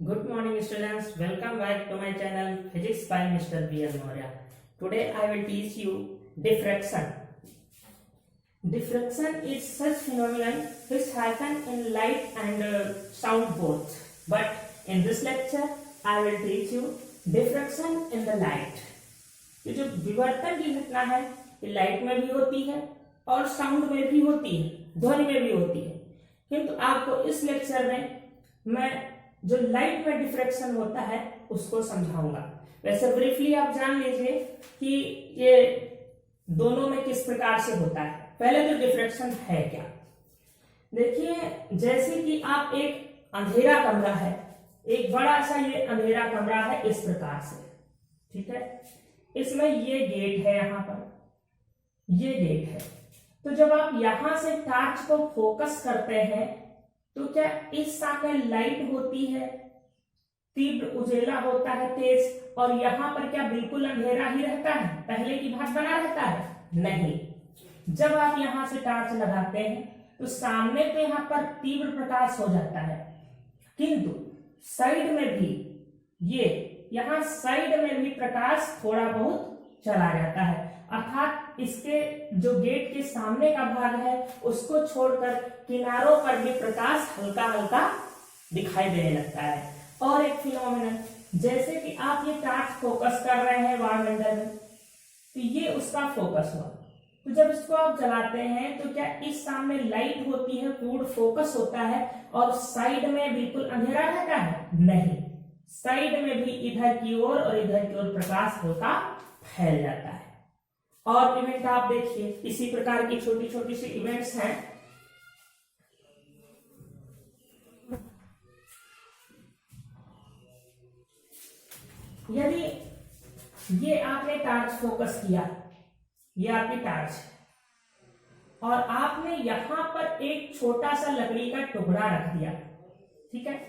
Good morning students, welcome back to my channel Physics by Mr. B.L. Maurya. Today I will teach you diffraction. Diffraction is such phenomenon which happen in light and sound both. But in this lecture I will teach you diffraction in the light. ये जो विवर्तन की घटना है ये light में भी होती है और साउंड में भी होती है, ध्वनि में भी होती है। किंतु आपको इस लेक्चर में मैं जो लाइट में डिफ्रैक्शन होता है उसको समझाऊंगा। वैसे ब्रीफली आप जान लीजिए कि ये दोनों में किस प्रकार से होता है। पहले तो डिफ्रैक्शन है क्या, देखिए जैसे कि आप एक अंधेरा कमरा है, एक बड़ा सा ये अंधेरा कमरा है इस प्रकार से, ठीक है। इसमें ये गेट है, यहाँ पर ये गेट है। तो जब आप यहां से टॉर्च को फोकस करते हैं तो क्या इस सामने लाइट होती है, तीव्र उजेला होता है तेज, और यहां पर क्या बिल्कुल अंधेरा ही रहता है, पहले की भांति बना रहता है? नहीं। जब आप यहां से टॉर्च लगाते हैं तो सामने तो यहां पर तीव्र प्रकाश हो जाता है, किंतु साइड में भी ये यहां साइड में भी प्रकाश थोड़ा बहुत चला जाता है। अर्थात इसके जो गेट के सामने का भाग है उसको छोड़कर किनारों पर भी प्रकाश हल्का हल्का दिखाई देने लगता है। और एक फिनोमिनन, जैसे कि आप ये टॉर्च फोकस कर रहे हैं वायुमंडल में, तो ये उसका फोकस हुआ। तो जब इसको आप जलाते हैं तो क्या इस सामने लाइट होती है, पूर्ण फोकस होता है और साइड में बिल्कुल अंधेरा रहता है? नहीं, साइड में भी इधर की ओर और इधर की ओर प्रकाश हल्का फैल जाता है। और इवेंट आप देखिए, इसी प्रकार की छोटी छोटी सी इवेंट्स हैं। यदि ये आपने टॉर्च फोकस किया, ये आपकी टॉर्च है, और आपने यहां पर एक छोटा सा लकड़ी का टुकड़ा रख दिया, ठीक है,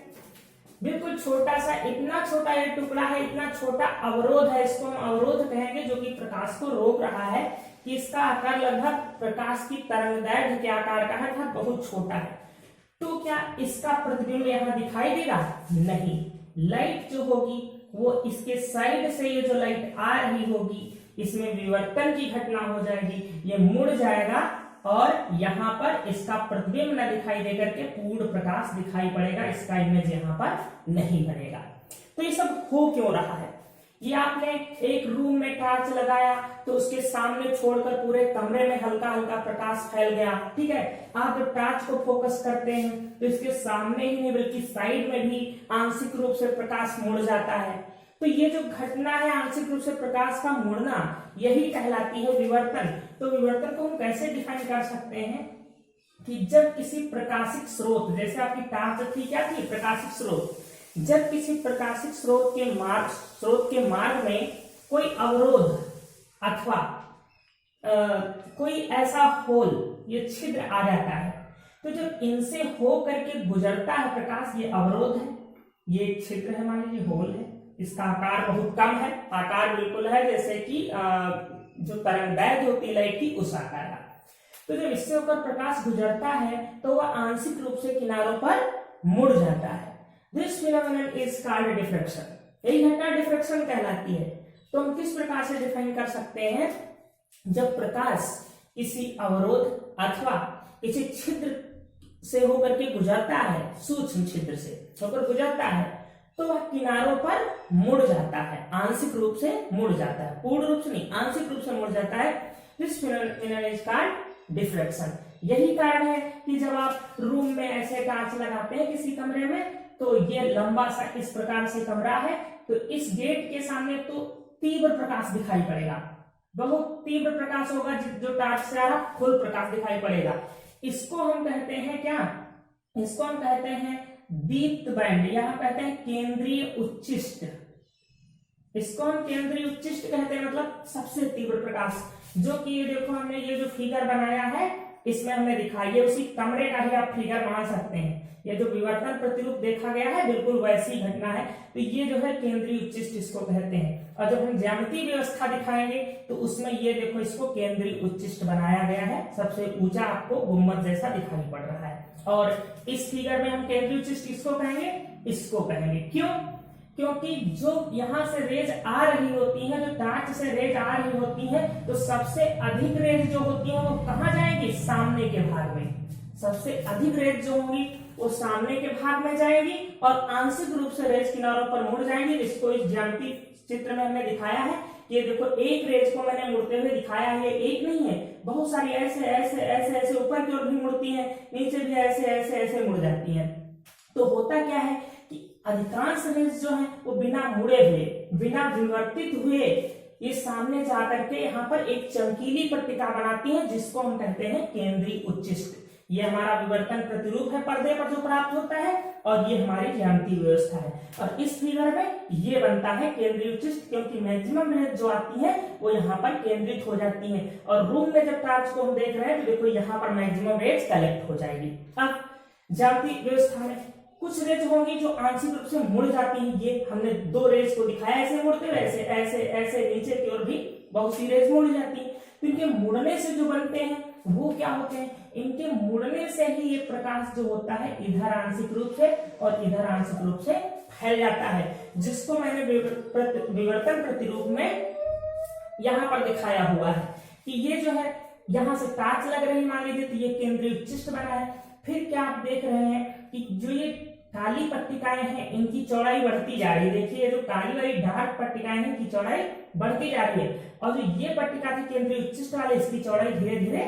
बिल्कुल छोटा सा, इतना छोटा ये टुकड़ा है, इतना छोटा अवरोध है, इसको हम अवरोध कहेंगे, जो कि प्रकाश को रोक रहा है, कि इसका आकार लगभग प्रकाश की तरंगदैर्घ्य के आकार का है, था बहुत छोटा है। तो क्या इसका प्रतिबिंब यहाँ दिखाई देगा? नहीं। लाइट जो होगी वो इसके साइड से, ये जो लाइट आ रही होगी इसमें विवर्तन की घटना हो जाएगी, ये मुड़ जाएगा और यहाँ पर इसका प्रतिबिंब न दिखाई देकर के पूर्ण प्रकाश दिखाई पड़ेगा, इसका इमेज यहाँ पर नहीं बनेगा। तो ये सब हो क्यों रहा है? ये आपने एक रूम में टॉर्च लगाया तो उसके सामने छोड़कर पूरे कमरे में हल्का हल्का प्रकाश फैल गया, ठीक है। आप जब टॉर्च को फोकस करते हैं तो इसके सामने ही नहीं बल्कि साइड में भी आंशिक रूप से प्रकाश मुड़ जाता है। तो ये जो घटना है आंशिक रूप से प्रकाश का मुड़ना, यही कहलाती है विवर्तन। तो विवर्तन को हम कैसे डिफाइन कर सकते हैं कि जब किसी प्रकाशिक स्रोत, जैसे आपकी टॉर्च थी, क्या थी? प्रकाशिक स्रोत। जब किसी प्रकाशिक स्रोत के मार्ग में कोई अवरोध अथवा कोई ऐसा होल, ये छिद्र आ जाता है, तो जब इनसे हो करके गुजरता है प्रकाश, ये अवरोध है, ये एक छिद्र है, मान लीजिए होल है, इसका आकार बहुत कम है, आकार बिल्कुल है जैसे कि जो तरंगदैर्घ्य होती है लाइट की उस आकार का। तो जब इससे होकर प्रकाश गुजरता है तो वह आंशिक रूप से किनारों पर मुड़ जाता है। This phenomenon is called diffraction. यही घटना डिफ्रैक्शन कहलाती है। तो हम किस प्रकार से डिफाइन कर सकते हैं? जब प्रकाश किसी अवरोध अथवा किसी छिद्र से होकर के गुजरता है, सूक्ष्म छिद्र से होकर गुजरता है, तो वह किनारों पर मुड़ जाता है, आंशिक रूप से मुड़ जाता है, पूर्ण रूप से नहीं, आंशिक रूप से मुड़ जाता है। This phenomenon is called diffraction. यही कारण है कि जब आप रूम में ऐसे टॉर्च लगाते हैं किसी कमरे में, तो ये लंबा सा इस प्रकार से कमरा है, तो इस गेट के सामने तो तीव्र प्रकाश दिखाई पड़ेगा, बहुत तीव्र प्रकाश होगा, जो टॉर्च से आ रहा फुल प्रकाश दिखाई पड़ेगा। इसको हम कहते हैं क्या? इसको हम कहते हैं दीप्त बैंड, यहाँ कहते हैं केंद्रीय उच्चिष्ट। इसको हम केंद्रीय उच्चिष्ट कहते हैं, मतलब सबसे तीव्र प्रकाश। जो कि ये देखो, हमने ये जो फिगर बनाया है इसमें हमने दिखाई है, उसी कमरे का ही आप फिगर बना सकते हैं। ये जो विवर्तन प्रतिरूप देखा गया है बिल्कुल वैसी घटना है। तो ये जो है केंद्रीय उच्चिष्ट इसको कहते हैं। और जब हम ज्यामितीय व्यवस्था दिखाएंगे तो उसमें ये देखो, इसको केंद्रीय उच्चिष्ट बनाया गया है, सबसे ऊंचा आपको गुम्बद जैसा दिखाई पड़ रहा है। और इस फिगर में हम केंद्रीय उच्चिष्ट किसको कहेंगे? इसको कहेंगे। क्यों? क्योंकि जो यहां से रेज आ रही होती है, जो टार्च से रेज आ रही होती है, तो सबसे अधिक रेज जो होती है वो कहां जाएंगी? सामने के भाग में। सबसे अधिक रेज जो होंगी वो सामने के भाग में जाएगी और आंशिक रूप से रेज किनारों पर मुड़ जाएंगी। इसको इस ज्यामिति चित्र में हमने दिखाया है। ये देखो, एक रेज को मैंने मुड़ते हुए दिखाया है, ये एक नहीं है, बहुत सारी ऐसे ऐसे ऐसे ऐसे ऊपर की ओर भी मुड़ती है, नीचे भी ऐसे ऐसे ऐसे मुड़ जाती है। तो होता क्या है कि अधिकांश रेज जो है वो बिना मुड़े हुए, बिना विवर्तित हुए ये सामने जाकर के यहाँ पर एक चमकीली पट्टिका बनाती है, जिसको हम कहते हैं केंद्रीय उच्चिष्ट। ये हमारा विवर्तन प्रतिरूप है पर्दे पर जो प्राप्त होता है, और ये हमारी ज्यामितीय व्यवस्था है। और इस फिगर में ये बनता है केंद्रीय उच्चिष्ट, क्योंकि मैक्सिमम रेज जो आती है वो यहाँ पर केंद्रित हो जाती है। और रूम में जब टार्च को हम देख रहे हैं तो देखो यहाँ पर मैक्सिमम रेज कलेक्ट हो जाएगी। अब ज्यामितीय व्यवस्था में कुछ रेज होंगी जो आंशिक रूप से मुड़ जाती हैं। ये हमने दो रेज को दिखाया ऐसे मुड़ते हुए, ऐसे ऐसे ऐसे नीचे की ओर भी बहुत सी रेज मुड़ जाती है। तो इनके मुड़ने से जो बनते हैं वो क्या होते हैं? इनके मुड़ने से ही ये प्रकाश जो होता है इधर आंशिक रूप से और इधर आंशिक रूप से फैल जाता है, जिसको मैंने विवर्तन प्रतिरूप में यहाँ पर दिखाया हुआ है कि ये जो है यहाँ से टार्च लग रही, मान लीजिए, तो ये केंद्रीय उच्चिष्ट बना है। फिर क्या आप देख रहे हैं कि जो ये काली पट्टिकाएं हैं इनकी चौड़ाई बढ़ती जा रही है। देखिए, जो काली वाली डार्क पट्टिकाएं हैं इनकी चौड़ाई बढ़ती जा रही है, और जो ये पट्टिका थी केंद्रीय उच्चिष्ट वाले, इसकी चौड़ाई धीरे धीरे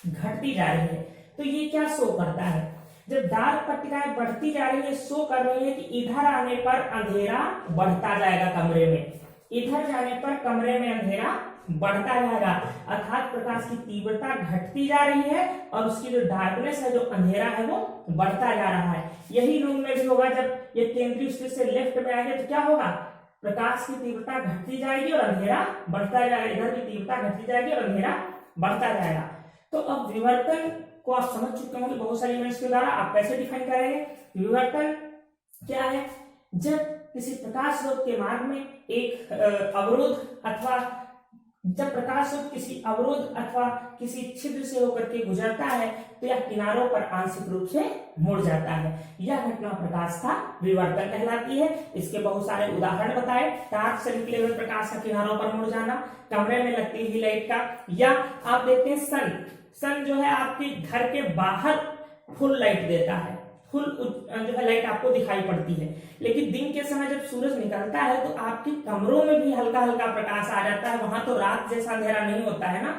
घटती जा रही है। तो ये क्या शो करता है? जब डार्क पट्टिकाएं बढ़ती जा रही है, शो कर रही है कि इधर आने पर अंधेरा बढ़ता जाएगा कमरे में, इधर जाने पर कमरे में अंधेरा बढ़ता जाएगा, अर्थात प्रकाश की तीव्रता घटती जा रही है और उसकी जो डार्कनेस है, जो अंधेरा है, वो बढ़ता जा रहा है। यही रूम में भी होगा, जब ये केंद्रीय उच्चिष्ट से लेफ्ट में आएगा तो क्या होगा? प्रकाश की तीव्रता घटती जाएगी और अंधेरा बढ़ता जाएगा, इधर भी तीव्रता घटती जाएगी और अंधेरा बढ़ता जाएगा। तो अब विवर्तन को आप समझ चुके होंगे बहुत सारी इवेंट्स के द्वारा। आप कैसे डिफाइन करेंगे? विवर्तन क्या है? जब किसी प्रकाश स्रोत के मार्ग में एक अवरोध अथवा जब प्रकाश स्रोत किसी अवरोध अथवा किसी छिद्र से होकर के गुजरता है तो यह किनारों पर आंशिक रूप से मुड़ जाता है। यह घटना प्रकाश का विवर्तन कहलाती है। इसके बहुत सारे उदाहरण बताए। टार्च से निकले हुए प्रकाश का किनारों पर मुड़ जाना, कमरे में लगती हुई लाइट का, या आप देखते हैं सन जो है आपके घर के बाहर फुल लाइट देता है, फुल जो है लाइट आपको दिखाई पड़ती है, लेकिन दिन के समय जब सूरज निकलता है तो आपके कमरों में भी हल्का हल्का प्रकाश आ जाता है, वहां तो रात जैसा अंधेरा नहीं होता है ना।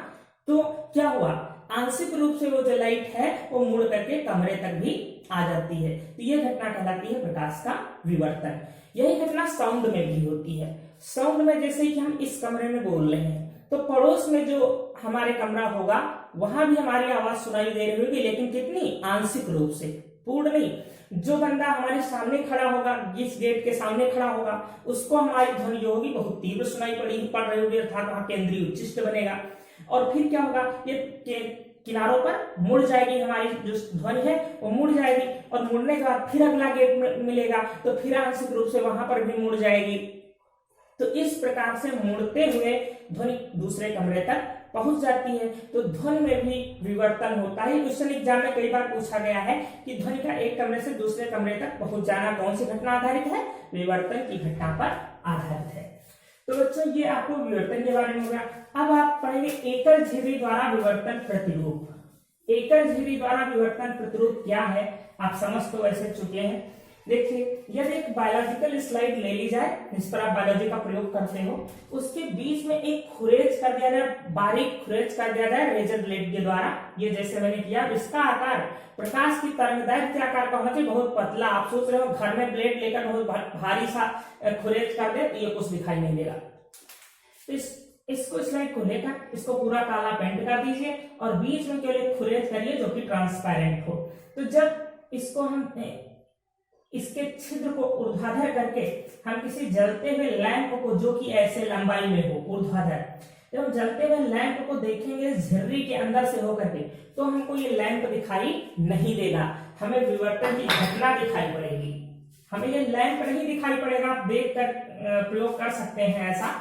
तो क्या हुआ? आंशिक रूप से वो जो लाइट है वो मुड़ करके कमरे तक भी आ जाती है। तो ये घटना कहलाती है प्रकाश का विवर्तन। यही घटना साउंड में भी होती है। साउंड में जैसे कि हम इस कमरे में बोल रहे हैं तो पड़ोस में जो हमारे कमरा होगा वहां भी हमारी आवाज सुनाई दे रही होगी, लेकिन कितनी? आंशिक रूप से, पूर्ण नहीं। जो बंदा हमारे सामने खड़ा होगा, इस गेट के सामने खड़ा होगा, उसको हमारी ध्वनि जो होगी बहुत तीव्र सुनाई पड़ रही होगी, अर्थात वहां केंद्रीय उच्चिष्ट बनेगा। और फिर क्या होगा? ये किनारों पर मुड़ जाएगी, हमारी जो ध्वनि है वो मुड़ जाएगी, और मुड़ने के बाद फिर अगला गेट मिलेगा तो फिर आंशिक रूप से वहां पर भी मुड़ जाएगी। तो इस प्रकार से मुड़ते हुए ध्वनि दूसरे कमरे तक पहुंच जाती है। तो ध्वनि में भी विवर्तन होता है। क्वेश्चन एग्जाम में कई बार पूछा गया है कि ध्वनि का एक कमरे से दूसरे कमरे तक पहुंच जाना कौन सी घटना आधारित है? विवर्तन की घटना पर आधारित है। तो बच्चों, ये आपको विवर्तन के बारे में हो गया। अब आप पढ़ेंगे एकल झिर्री द्वारा विवर्तन प्रतिरूप। एकल झिर्री द्वारा विवर्तन प्रतिरूप क्या है आप समझ तो वैसे चुके हैं। देखिए, यदि एक बायोलॉजिकल स्लाइड ले ली जाए जिस पर आप बायोलॉजी का प्रयोग करते हो, उसके बीच में एक खुरेज कर दिया जाए, बारीक खुरेज कर दिया जाए रेजर ब्लेड के द्वारा, ये जैसे मैंने किया। इसका आकार प्रकाश की तरंगदैर्घ्य के आकार का होना चाहिए, बहुत पतला। आप सोच रहे हो घर में ब्लेड लेकर बहुत भारी सा खुरेज कर दे तो ये कुछ दिखाई नहीं देगा। तो इसको स्लाइड को लेकर इसको पूरा काला पेंट कर दीजिए और बीच में केवल एक खुरेज करिए जो कि ट्रांसपेरेंट हो। तो जब इसको हम इसके छिद्र को ऊर्ध्वाधर करके हम किसी जलते हुए लैंप को, जो कि ऐसे लंबाई में हो ऊर्ध्वाधर, जब हम जलते हुए लैंप को देखेंगे झिर्री के अंदर से होकर के, तो हमको ये लैंप दिखाई नहीं देगा, हमें विवर्तन की घटना दिखाई पड़ेगी। हमें ये लैंप नहीं दिखाई पड़ेगा। आप देख कर प्रयोग कर सकते हैं ऐसा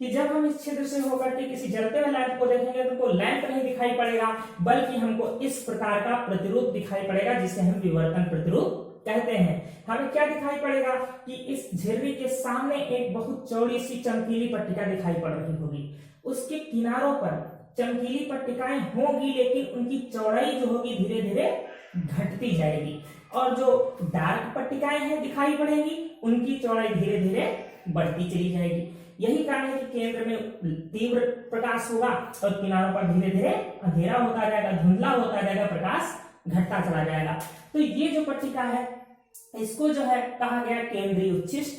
कि जब हम इस छिद्र से होकर के किसी जलते हुए लैंप को देखेंगे तो हमको लैंप नहीं दिखाई पड़ेगा, बल्कि हमको इस प्रकार का प्रतिरूप दिखाई पड़ेगा जिसे हम विवर्तन प्रतिरूप कहते हैं, हमें क्या दिखाई पड़ेगा कि इस झिर्री के सामने एक बहुत चौड़ी सी चमकीली पट्टिका दिखाई पड़ रही होगी। उसके किनारों पर चमकीली पट्टिकाएं होंगी, लेकिन उनकी चौड़ाई जो होगी धीरे धीरे घटती जाएगी, और जो डार्क पट्टिकाएं हैं दिखाई पड़ेगी, उनकी चौड़ाई धीरे धीरे बढ़ती चली जाएगी। यही कारण है कि केंद्र में तीव्र प्रकाश होगा और किनारों पर धीरे धीरे अंधेरा होता जाएगा, धुंधला होता जाएगा, प्रकाश घटता चला जाएगा। तो ये जो पट्टिका है इसको जो है कहा गया केंद्रीय उच्चिष्ट,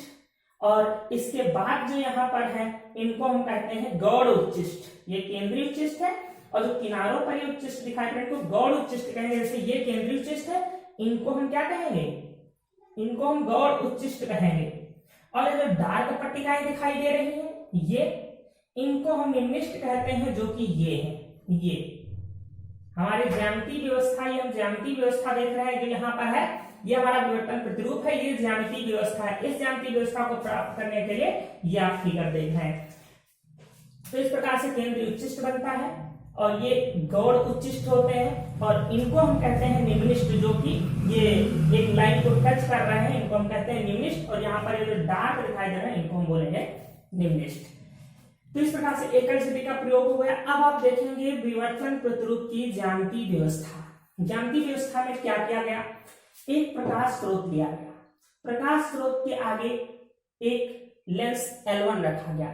और इसके बाद जो यहाँ पर है इनको हम कहते हैं गौड़ उच्चिष्ट। ये केंद्रीय उच्चिष्ट है, और जो किनारों पर ये उच्चिष्ट दिखाई पड़े इनको गौड़ उच्चिष्ट कहेंगे। जैसे ये केंद्रीय उच्चिष्ट है, इनको हम क्या कहेंगे, इनको हम गौड़ उच्चिष्ट कहेंगे। और जो डार्क पट्टिकाएं दिखाई दे रही हैं ये, इनको हम निम्निष्ट कहते हैं, जो कि ये है। ये हमारे ज्यामितीय व्यवस्था, ये हम ज्यामितीय व्यवस्था देख रहे हैं जो यहाँ पर है, ये हमारा विवर्तन प्रतिरूप है, ये ज्यामितीय व्यवस्था है। इस ज्यामितीय व्यवस्था को प्राप्त करने के लिए ये आप फिगर देख रहे हैं। तो इस प्रकार से केंद्रीय उच्चिष्ट बनता है, और ये गौड़ उच्चिष्ट होते हैं, और इनको हम कहते हैं निम्निष्ट, जो कि ये एक लाइन को टच कर रहे हैं, इनको हम कहते हैं निम्निष्ट। और यहाँ पर ये जो डार्क दिखाई दे रहे हैं इनको हम बोलेंगे निम्निष्ट। तो इस प्रकार से एकल स्थिति का प्रयोग हो गया। अब आप देखेंगे विवर्तन प्रतिरूप की ज्यामितीय व्यवस्था। ज्यामितीय व्यवस्था में क्या किया गया, एक प्रकाश स्रोत लिया गया, प्रकाश स्रोत के आगे एक लेंस L1 रखा गया।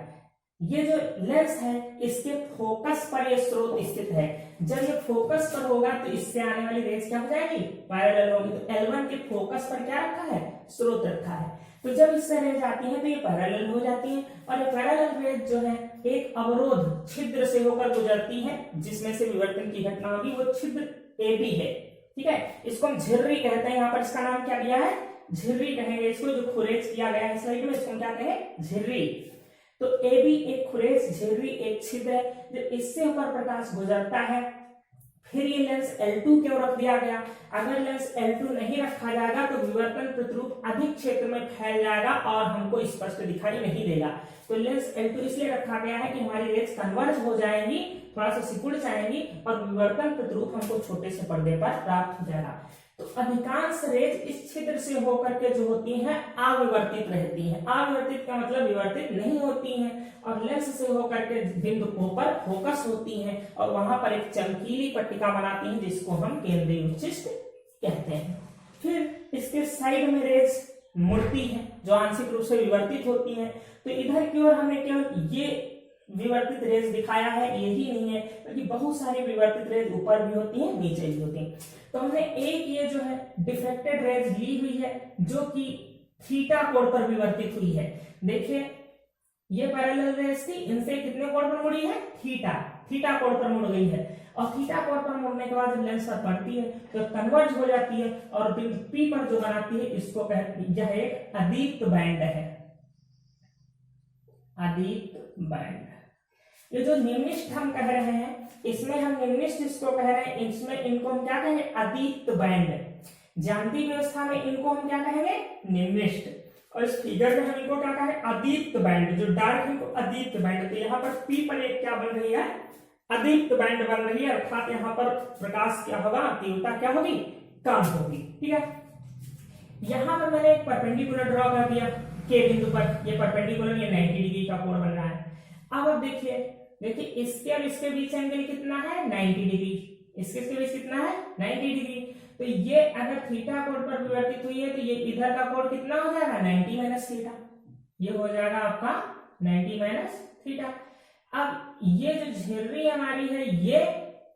ये जो लेंस है इसके फोकस पर ये स्रोत स्थित है। जब ये फोकस पर होगा तो इससे आने वाली रेज क्या हो जाएगी, पैरेलल होगी। तो L1 के फोकस पर क्या रखा है, स्रोत रखा है। तो जब इससे रेज आती है तो ये पैरेलल हो जाती है, और ये पैरेलल रेज जो है एक अवरोध छिद्र से होकर गुजरती है, जिसमें से विवर्तन की घटना होगी, वो छिद्र AB है। ठीक है, इसको हम झिर्री कहते हैं। यहाँ पर इसका नाम क्या दिया है, झिर्री कहेंगे इसको। जो खुरेज किया गया है स्लाइड में, इसको क्या कहें, झिर्री। तो AB एक खुरेज, झिर्री एक छिद्र है, जो इससे ऊपर प्रकाश गुजरता है। फिर ये लेंस L2 की ओर रख दिया गया। अगर लेंस L2 नहीं रखा जाएगा तो विवर्तन प्रतिरूप अधिक क्षेत्र में फैल जाएगा और हमको स्पष्ट दिखाई नहीं देगा। तो लेंस L2 इसलिए रखा गया है कि हमारी रेज कन्वर्ज हो जाएंगी, थोड़ा सा सिकुड़ जाएंगी, और विवर्तन प्रतिरूप हमको छोटे से पर्दे पर प्राप्त हो जाएगा। तो अधिकांश रेज इस छिद्र से होकर के जो होती हैं अविवर्तित रहती हैं। अविवर्तित का मतलब विवर्तित नहीं होती हैं, और लेंस से होकर के बिंदु O पर फोकस होती हैं, और वहां पर एक चमकीली पट्टिका बनाती हैं, जिसको हम केंद्रीय उच्चिष्ट कहते हैं। फिर इसके साइड में रेज मुड़ती हैं, जो आंशिक रूप से विवर्तित होती हैं। तो इधर की ओर हमने केवल ये विवर्तित रेज दिखाया है, यही नहीं है, क्योंकि बहुत सारी विवर्तित रेज ऊपर भी होती हैं, नीचे भी होती हैं। तो हमने एक ये जो है डिफ्रेक्टेड रेज ली हुई है, जो कि थीटा कोण पर विवर्तित हुई है। देखिए ये पैरेलल रेज थी, इनसे कितने कोण पर मुड़ी है, थीटा कोण पर मुड़ गई है। और थीटा कोण पर मुड़ने के बाद जब लेंस पर पड़ती है तो कन्वर्ज हो जाती है, और बिंदु P पर जो बनाती है इसको कहते हैं, यह एक अदीप्त बैंड है, अदीप्त बैंड। ये जो निम्निष्ठ हम कह रहे हैं, इसमें हम निम्निष्ठ इसको कह रहे हैं, इसमें इनको हम क्या कहेंगे, अदीप्त बैंड। ज्यामितीय व्यवस्था में इनको हम क्या कहेंगे, निम्निष्ठ, और इस फिगर में हम इनको क्या कहेंगे, अदीप्त बैंड। जो डार्क है इनको अदीप्त बैंड। तो यहाँ पर P पर एक क्या बन रही है, अदीप्त बैंड बन रही है, अर्थात यहाँ पर प्रकाश क्या होगा, तीव्रता क्या होगी, कम होगी। ठीक है, यहाँ पर मैंने एक परपेंडिकुलर ड्रॉ कर दिया K बिंदु पर, ये परपेंडिकुलर, ये 90 डिग्री का कोण बन रहा है। अब देखिए इसके और इसके बीच एंगल कितना है, 90 डिग्री। इसके बीच कितना है, 90 डिग्री। तो ये अगर थीटा कोण पर विवर्तित हुई है तो ये इधर का कोण कितना हो जाएगा, 90 माइनस थीटा। ये हो जाएगा आपका 90 माइनस थीटा। अब ये जो झिर्री हमारी है, ये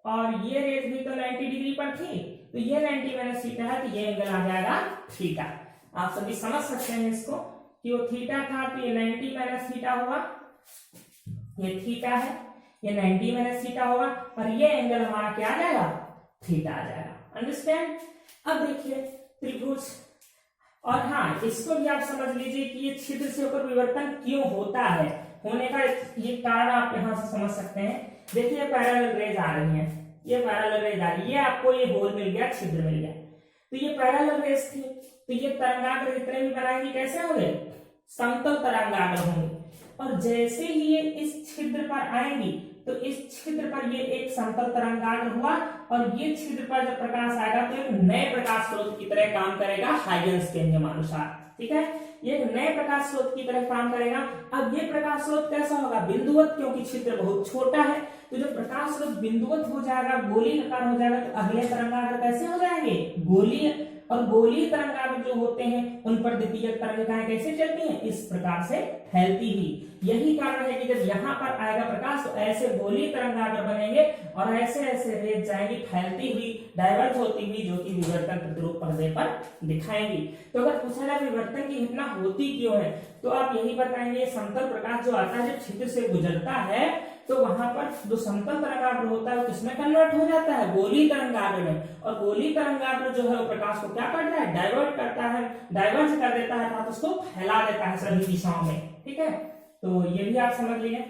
और ये रेज भी तो 90 डिग्री पर थी, तो ये 90 माइनस थीटा है, तो ये एंगल आ जाएगा थीटा। आप सभी समझ सकते हैं इसको कि वो थीटा था, तो ये 90 माइनस थीटा होगा, ये थीटा है, ये 90 माइनस थीटा होगा, और ये एंगल हमारा क्या आ जाएगा, थीटा आ जाएगा। अंडरस्टैंड। अब देखिए त्रिभुज, और हाँ इसको भी आप समझ लीजिए कि ये छिद्र से होकर विवर्तन क्यों होता है, होने का ये कारण आप यहां से समझ सकते हैं। देखिए पैरेलल रेज आ रही है, ये पैरेलल रेज आ रही है, ये आपको ये होल मिल गया, छिद्र मिल गया। तो ये पैरेलल रेज थी, तो ये तरंगाग्र जितने भी बनाएंगे कैसे होंगे, समतल तरंगाग्र होंगे। और जैसे ही ये इस छिद्र पर आएंगी तो इस छिद्र पर ये एक समतल तरंगाग्र हुआ और ये छिद्र पर जब प्रकाश आएगा तो एक नए प्रकाश स्रोत की तरह काम करेगा हाइजेंस के नियमानुसार। ठीक है, ये नए प्रकाश स्रोत की तरह काम करेगा। अब ये प्रकाश स्रोत कैसा होगा? बिंदुवत, क्योंकि छिद्र बहुत छोटा है। तो जब प्रकाश स्रोत बिंदुवत हो जाएगा, गोलीय आकार हो जाएगा, तो अगले तरंगाग्र कैसे हो जाएंगे? गोलीय। और गोलीय तरंगाग्र जो होते हैं उन पर द्वितीयक तरंगिकाएं कैसे चलती हैं? इस प्रकार से फैलती हुई। यही कारण है कि जब यहाँ पर आएगा प्रकाश तो ऐसे गोलीय तरंगाग्र बनेंगे और ऐसे ऐसे रेज जाएंगी फैलती हुई, डाइवर्ज होती हुई, जो कि विवर्तन प्रतिरूप पर्दे पर दिखाएंगी। तो अगर पूछा जाए विवर्तन की घटना होती क्यों है, तो आप यही बताएंगे समतल प्रकाश जो आता है जब छिद्र से गुजरता है तो वहां पर जो समतल तरंगाग्र होता है वो किसमें कन्वर्ट हो जाता है? गोलीय तरंगाग्र में। और गोलीय तरंगाग्र जो है वो प्रकाश को क्या करता है? डाइवर्ट करता है, डाइवर्ज कर देता है, अर्थात उसको फैला देता है सभी दिशाओं में। ठीक है, तो ये भी आप समझ लीजिए।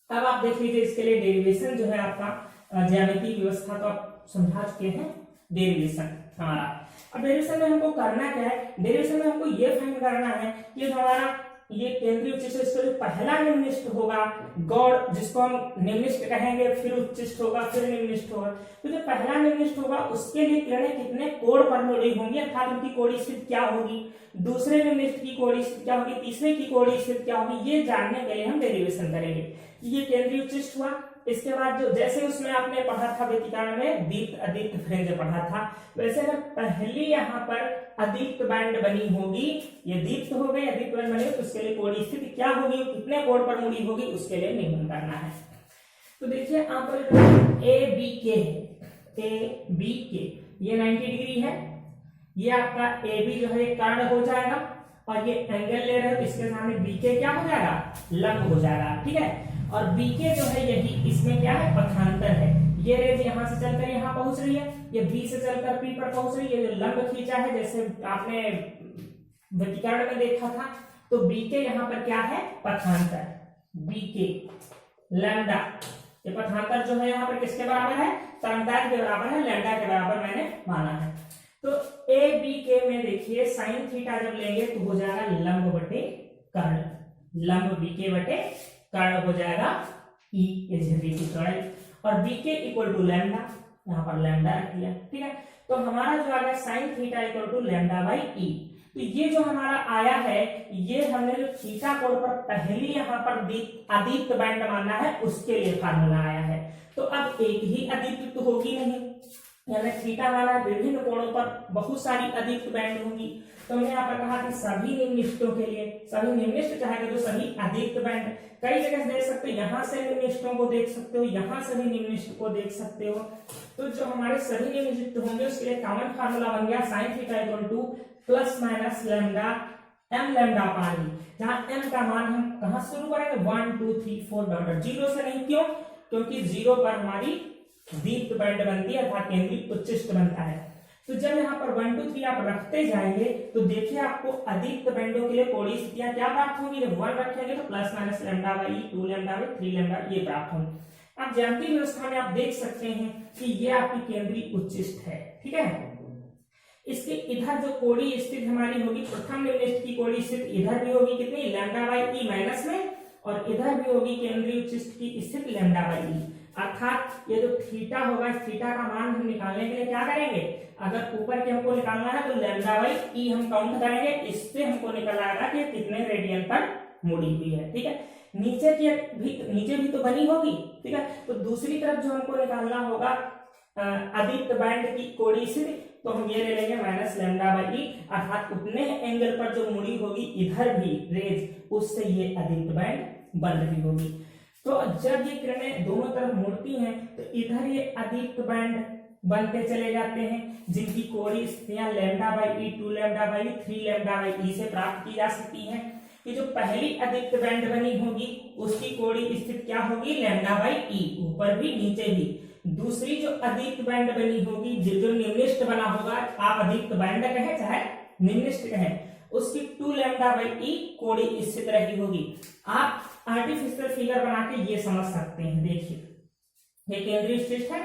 अब आप देख लीजिए इसके लिए डेरिवेशन जो है आपका ज्यामितीय व्यवस्था तो आप समझा चुके हैं। डेरिवेशन हमारा, अब डेरिवेशन में हमको करना क्या है? डेरिवेशन में हमको ये फाइंड करना है कि हमारा ये केंद्रीय उच्चिष्ट जो पहला निम्निष्ठ होगा गौड़, जिसको हम निम्निष्ठ कहेंगे, फिर उच्चिष्ट होगा, फिर निम्निष्ठ होगा। तो जो पहला निम्निष्ठ होगा उसके लिए किरणें कितने कोण पर मुड़ी होंगी, अर्थात उनकी कोणीय स्थिति क्या होगी, दूसरे निम्निष्ठ की कोणीय स्थिति क्या होगी, तीसरे की कोणीय स्थिति क्या होगी, ये जानने के लिए हम डेरिवेशन करेंगे। ये केंद्रीय उच्चिष्ट हुआ। इसके बाद जो जैसे उसमें आपने पढ़ा था व्यतिकरण में दीप्त अदीप्त फ्रेंज पढ़ा था, वैसे अगर पहली यहाँ पर अदीप्त बैंड बनी होगी, ये दीप्त हो गई, अदीप्त बैंड बनी, तो उसके लिए कोणीय स्थिति क्या होगी, कितने कोण पर मुड़ी होगी, उसके लिए नियमन करना है। तो देखिए आप ए बी के है, ए बी के ये 90 डिग्री है, ये आपका ए बी जो है कर्ण हो जाएगा और ये एंगल ले रहे हो, इसके सामने बी के क्या हो जाएगा? लंब हो जाएगा। ठीक है, और बीके जो है यही इसमें क्या है? पथांतर है। ये रेज यहाँ से चलकर यहाँ पहुंच रही है, ये बी से चलकर पी पर पहुंच रही है, जो लंब खींचा है जैसे आपने व्यतिकरण में देखा था। तो बीके यहाँ पर क्या है? पथांतर। बीके लैम्डा, ये पथांतर जो है यहाँ पर किसके बराबर है? तरंगदैर्घ्य के बराबर है, लैम्डा के बराबर मैंने माना है। तो ए बी के में देखिए साइन थीटा जब लेंगे तो हो जाएगा लंब बटे कर्ण, लंब बीके बटे कर्ण हो जाएगा ई, ये झिर्री की चौड़ाई, और बीके इक्वल टू लैम्डा, यहाँ पर लैम्डा रख दिया। ठीक है, तो हमारा जो आ गया sine theta equal to lambda by E. तो ये जो हमारा आया है, ये हमने जो थीटा कोण पर पहली यहाँ पर अदीप्त बैंड माना है उसके लिए फार्मूला आया है। तो अब एक ही अदीप्त तो होगी नहीं, यानी थीटा वाला विभिन्न कोणों पर बहुत सारी अदीप्त बैंड होंगी। तो हमने यहाँ पर कहा कि सभी निम्निष्ठों के लिए, सभी निम्निष्ठ चाहेंगे तो सभी अदीप्त बैंड कई जगह देख सकते हो, यहाँ से निम्निष्ठों को देख सकते हो, यहाँ से भी निम्निष्ठ को देख सकते हो। तो जो हमारे सभी निम्निष्ठ होंगे उसके लिए कॉमन फार्मूला बन गया sine theta equal to plus minus lambda M lambda पानी, जहां एम का मान हम कहां शुरू करेंगे? 1 2 3 4 डॉट, जीरो से नहीं। क्यों? क्योंकि जीरो पर हमारी दीप्त बैंड बनती है अर्थात केंद्रीय उच्चिष्ट बनता है। तो जब यहाँ पर 1 2 3 आप रखते जाएंगे तो देखिए आपको अदीप्त बैंडों के लिए कोणीय स्थितियां क्या प्राप्त होंगी? जब 1 रखेंगे तो plus minus lambda by 2 lambda by 3 lambda ये प्राप्त होंगे। आप ज्यामितीय व्यवस्था में आप देख सकते हैं कि ये आपकी केंद्रीय उच्चिष्ट है। ठीक है, इसके इधर जो कोणीय स्थिति हमारी होगी, प्रथम निम्निष्ठ की कोणीय स्थिति इधर भी होगी कितनी? लैम्डा बाई ई माइनस में, और इधर भी होगी केंद्रीय उच्चिष्ट की स्थिति लैम्डा बाई ई। अर्थात ये जो थीटा होगा, थीटा का मान हम निकालने के लिए क्या करेंगे? अगर ऊपर के हमको निकालना है तो लैम्डा बाई ई हम काउंट करेंगे, इससे हमको निकल आएगा कि कितने रेडियन पर मुड़ी हुई है। ठीक है, नीचे भी तो बनी होगी। ठीक है, तो दूसरी तरफ जो हमको निकालना होगा अदीप्त बैंड की कोणीय स्थिति, तो हम ये ले लेंगे माइनस लैम्डा बाई ई, अर्थात उतने एंगल पर जो मुड़ी होगी इधर भी रेज, उससे ये अदीप्त बैंड बन रही होगी। तो जब ये किरणें दोनों तरफ मुड़ती हैं तो इधर ये अदीप्त बैंड बनते चले जाते हैं, जिनकी कोणीय स्थितियां lambda by E, 2 lambda by 3 lambda by E से प्राप्त की जा सकती हैं। कि जो पहली अदीप्त बैंड बनी होगी उसकी कोणीय स्थिति क्या होगी? लैम्डा बाई ई, ऊपर भी नीचे भी। दूसरी जो अदीप्त बैंड बनी होगी, जो निम्निष्ठ बना होगा, आप अदीप्त बैंड कहें चाहे निम्निष्ठ कहें, उसकी 2 लैम्डा बाई ई कोणीय स्थिति रही होगी। आप आर्टिफिशियल फिगर बना के ये समझ सकते हैं। देखिए ये केंद्रीय उच्चिष्ट है,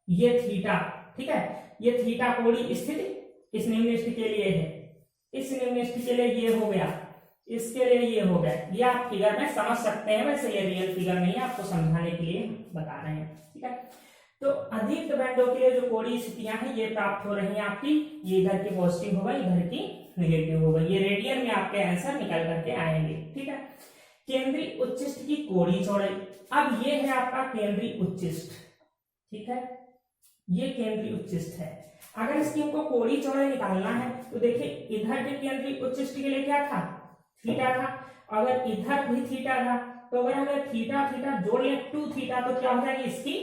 ये थीटा, ठीक है, ये थीटा कोणीय स्थिति इस निम्निष्ठ के लिए है, इस निम्निष्ठ के लिए ये हो गया, इसके लिए ये हो गया। ये आप फिगर में समझ सकते हैं, वैसे ये रियल फिगर नहीं है, आपको समझाने के लिए बता रहे हैं, ठीक है। तो अधिक बैंडों के लिए जो कोणीय स्थितियां हैं ये प्राप्त हो रही हैं आपकी, ये इधर की पॉजिटिव होगा, इधर की नेगेटिव होगा। ये रेडियन में आपके आंसर निकल करके आएंगे, ठीक है। केंद्रीय उच्चिष्ट की कोणीय चौड़ाई, अब ये है आपका केंद्रीय उच्चिष्ट, ठीक है, ये केंद्रीय उच्चिष्ट है। अगर इसकी हमको कोणीय चौड़ाई निकालना है तो देखिए इधर के केंद्रीय उच्चिष्ट के लिए क्या था, थीटा था। अगर इधर भी थीटा था तो अगर हमें थीटा थीटा जोड़ ले 2 थीटा तो क्या हो जाएगी, इसकी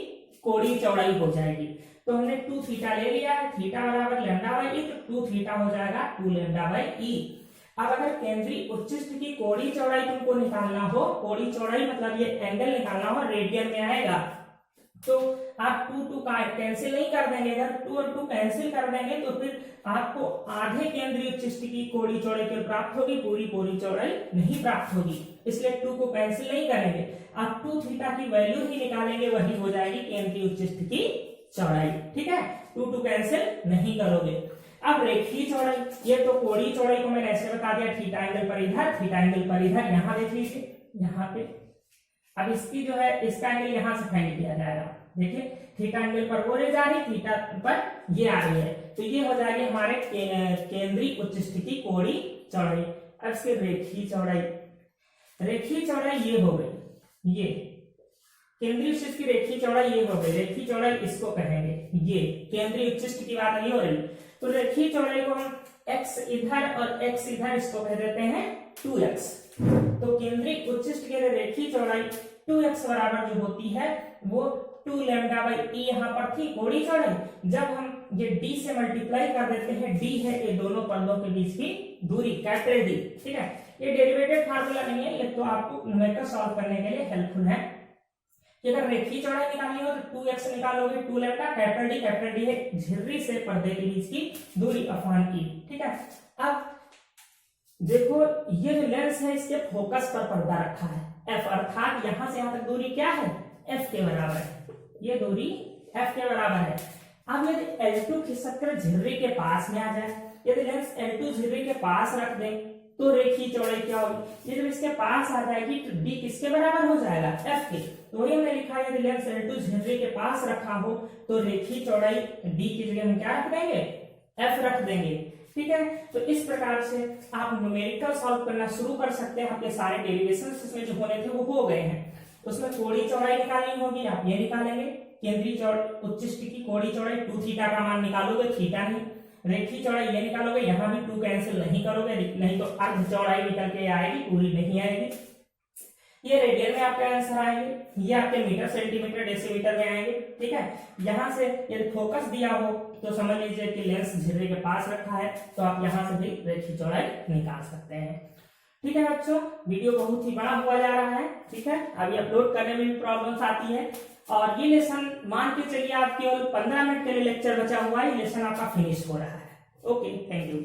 कोणीय चौड़ाई हो जाएगी। तो हमने 2 थीटा ले लिया है, थीटा बराबर लैम्डा बाई ई, तो 2 थीटा हो जाएगा 2 लैम्डा बाई ई। अब अगर केंद्रीय उच्चिष्ट की कोणीय चौड़ाई तुमको निकालना हो, कोणीय चौड़ाई मतलब ये एंगल निकालना हो, रेडियन में आएगा, तो आप 2 का कैंसिल नहीं कर देंगे। अगर 2 और 2 कैंसिल कर देंगे तो फिर आपको आधे केंद्रीय उच्चिष्ट की कोणीय चौड़ाई केवल प्राप्त होगी, पूरी कोणीय चौड़ाई नहीं प्राप्त होगी। इसलिए 2 को कैंसिल नहीं करेंगे, आप 2 थीटा की वैल्यू ही निकालेंगे, वही हो जाएगी केंद्रीय उच्चिष्ट की चौड़ाई, ठीक है। 2 कैंसिल नहीं करोगे। अब रेखीय चौड़ाई, ये तो कोणीय चौड़ाई को मैंने ऐसे बता दिया, थीटा एंगल पर इधर, थीटा एंगल पर इधर, यहां देख लीजिए यहाँ पे। अब इसकी जो है इसका एंगल यहां से फाइंड किया जाएगा, देखिए थीटा एंगल पर वो जा रही, थीटा पर ये आ रही है, तो ये हो जाएगी हमारे केंद्रीय उच्चिष्ट की कोणीय चौड़ाई। अब इसकी रेखीय चौड़ाई, रेखीय चौड़ाई ये हो गई, ये केंद्रीय उच्चिष्ट की रेखीय चौड़ाई ये हो गई, रेखीय चौड़ाई इसको कहेंगे, ये केंद्रीय उच्चिष्ट की बात नहीं हो रही। तो रेखीय चौड़ाई को हम x इधर और x इधर, इसको कह देते हैं 2x। तो केंद्रीय उच्चिष्ट के लिए रेखीय चौड़ाई 2x बराबर जो होती है वो 2 लैम्डा बाई ई यहाँ पर थी कोणीय चौड़ाई। जब हम ये d से मल्टीप्लाई कर देते हैं, d है ये दोनों पर्दों के बीच की दूरी, कैपिटल D, ठीक है। ये डेरिवेटिव फार्मूला नहीं है, ये तो आपको न्यूमेरिकल सॉल्व करने के लिए हेल्पफुल है। अगर रेखीय चौड़ाई निकालनी हो तो 2x निकालोगे, 2 लैम्डा, कैपिटल D है झिर्री से पर्दे के बीच की दूरी अपॉन ई, ठीक है। अब देखो ये जो लेंस है इसके फोकस पर पर्दा रखा है f, अर्थात यहां से यहां तक दूरी क्या है, f के बराबर है, ये दूरी f के बराबर है। अब यदि L2 खिसक कर झिर्री के पास में आ जाए, यदि लेंस L2 झिर्री के पास रख दें तो रेखीय चौड़ाई क्या होगी, ये जब इसके पास आ जाएगी तो d किसके बराबर हो जाएगा, f के। तो वही हमने लिखा है, यदि लेंस L2 झिर्री के पास रखा हो तो रेखीय चौड़ाई d की जगह हम क्या रख देंगे, f रख देंगे, ठीक है। तो इस प्रकार से आप न्यूमेरिकल सॉल्व करना शुरू कर सकते हैं। आपके सारे डेरिवेशंस इसमें जो होने थे वो हो गए हैं। उसमें कोणीय चौड़ाई निकालनी होगी, आप ये निकालेंगे, केंद्रीय उच्चिष्ट की कोणीय चौड़ाई 2 थीटा का मान निकालोगे, थीटा नहीं। रेखीय चौड़ाई ये निकालोगे, यहाँ भी 2 कैंसिल नहीं करोगे, नहीं तो अर्ध चौड़ाई निकल के आएगी, पूरी नहीं आएगी। ये रेडियन में आपके आंसर आएंगे, ये आपके मीटर सेंटीमीटर डेसीमीटर में आएंगे, ठीक है। यहाँ से यदि फोकस दिया हो तो समझ लीजिए कि लेंस झिर्री के पास रखा है, तो आप यहाँ से भी रेखीय चौड़ाई निकाल सकते हैं, ठीक है बच्चों। वीडियो बहुत ही बड़ा हुआ जा रहा है, ठीक है, अभी अपलोड करने में भी प्रॉब्लम्स आती है। और ये लेसन मान के चलिए आप केवल 15 मिनट के लिए लेक्चर बचा हुआ है, ये लेसन आपका फिनिश हो रहा है। Okay, thank you.